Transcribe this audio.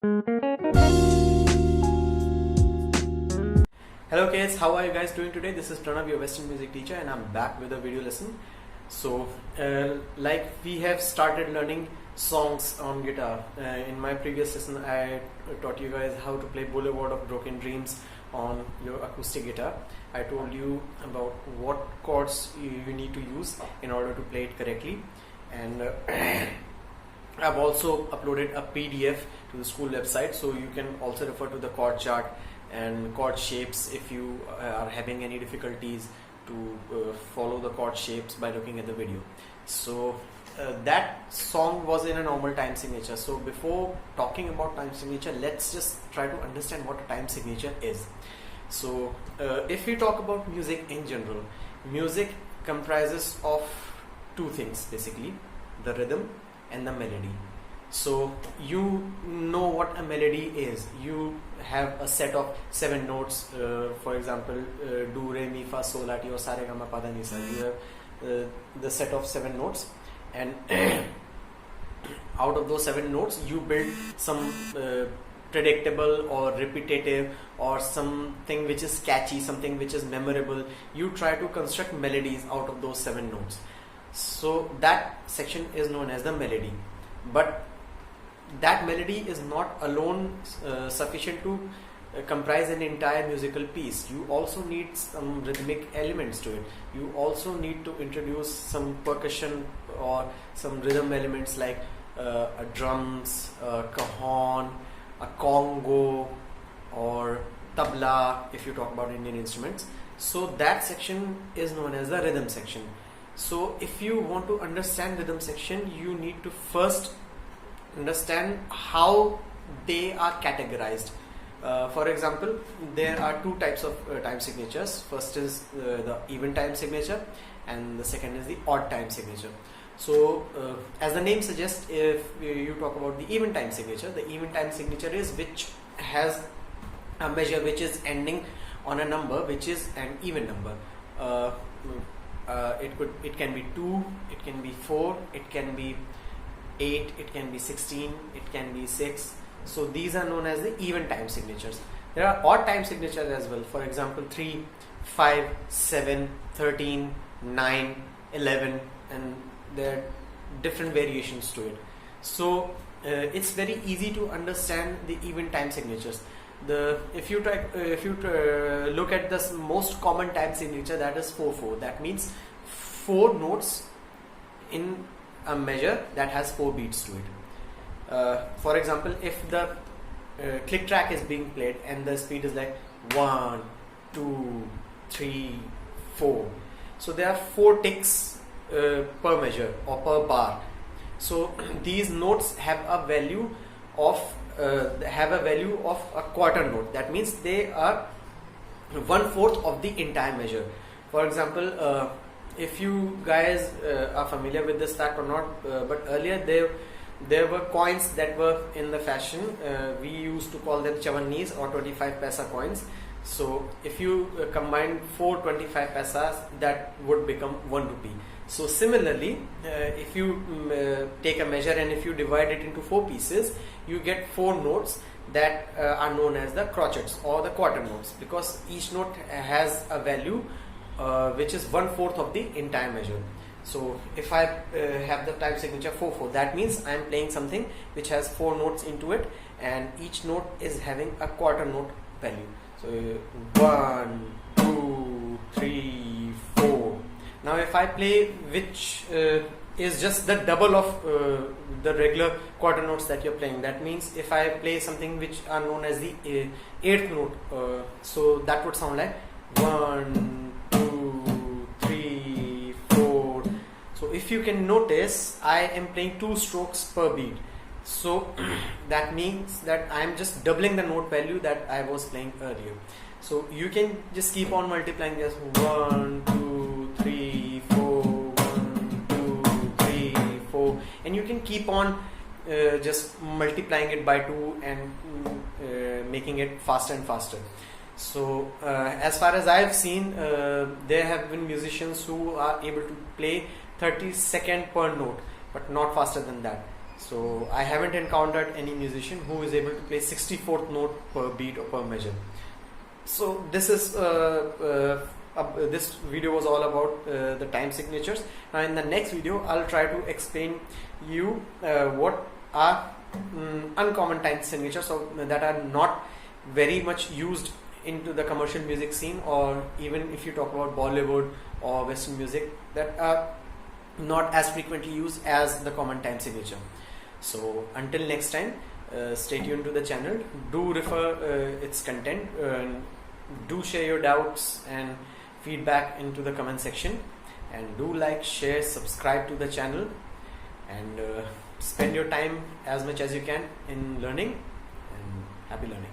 Hello kids, how are you guys doing today? This is Pranav, your Western music teacher, and I'm back with a video lesson. So like we have started learning songs on guitar. In my previous lesson I taught you guys how to play Boulevard of Broken Dreams on your acoustic guitar. I told you about what chords you need to use in order to play it correctly, and I've also uploaded a PDF to the school website, so you can also refer to the chord chart and chord shapes if you are having any difficulties to follow the chord shapes by looking at the video. So that song was in a normal time signature. So before talking about time signature, let's just try to understand what a time signature is. So if we talk about music in general, music comprises of two things basically: the rhythm and the melody. So you know what a melody is. You have a set of 7 notes, for example do, re, mi, fa, sol, la, ti or sa, re, ga, ma, pa, da, ni, sa. You have the set of 7 notes, and out of those 7 notes you build some predictable or repetitive or something which is catchy, something which is memorable. You try to construct melodies out of those 7 notes. So that section is known as the melody. But that melody is not alone sufficient to comprise an entire musical piece. You also need some rhythmic elements to it. You also need to introduce some percussion or some rhythm elements like a drums, a cajon, a congo, or tabla if you talk about Indian instruments. So that section is known as the rhythm section. So if you want to understand rhythm section, you need to first understand how they are categorized. For example, there are 2 types of time signatures. First is the even time signature, and the second is the odd time signature. So as the name suggests, if you talk about the even time signature, the even time signature is which has a measure which is ending on a number which is an even number. It can be 2, it can be 4, it can be 8, it can be 16, it can be 6. So these are known as the even time signatures. There are odd time signatures as well. For example, 3, 5, 7, 13, 9, 11, and there are different variations to it. So it's very easy to understand the even time signatures. If you look at the most common time signature, that is 4/4. That means 4 notes in a measure that has 4 beats to it. For example, if the click track is being played and the speed is like 1, 2, 3, 4, so there are 4 ticks per measure or per bar. So these notes have a value of a quarter note. That means they are 1/4 of the entire measure. For example, if you guys are familiar with this fact or not, but earlier there were coins that were in the fashion. We used to call them chavannis or 25 paisa coins. So if you combine 4 25 paisas, that would become 1 rupee. So similarly, if you take a measure and if you divide it into 4 pieces, you get 4 notes that are known as the crotchets or the quarter notes, because each note has a value which is 1/4 of the entire measure. So if I have the time signature 4/4, that means I am playing something which has 4 notes into it, and each note is having a quarter note value. So 1, 2, 3, 4. Now if I play which is just the double of the regular quarter notes that you're playing, that means if I play something which are known as the 8th note, so that would sound like 1, 2, 3, 4. So if you can notice, I am playing 2 strokes per beat. So that means that I am just doubling the note value that I was playing earlier. So you can just keep on multiplying, just 1, 2, 3, 4, 1, 2, 3, 4, and you can keep on just multiplying it by 2 and making it faster and faster. So as far as I've seen, there have been musicians who are able to play 30 seconds per note, but not faster than that. So I haven't encountered any musician who is able to play 64th note per beat or per measure. So this is this video was all about the time signatures. Now in the next video I'll try to explain you what are uncommon time signatures, so that are not very much used into the commercial music scene, or even if you talk about Bollywood or Western music, that are not as frequently used as the common time signature. So until next time, stay tuned to the channel, do refer its content, do share your doubts and feedback into the comment section, and do like, share, subscribe to the channel, and spend your time as much as you can in learning, and happy learning.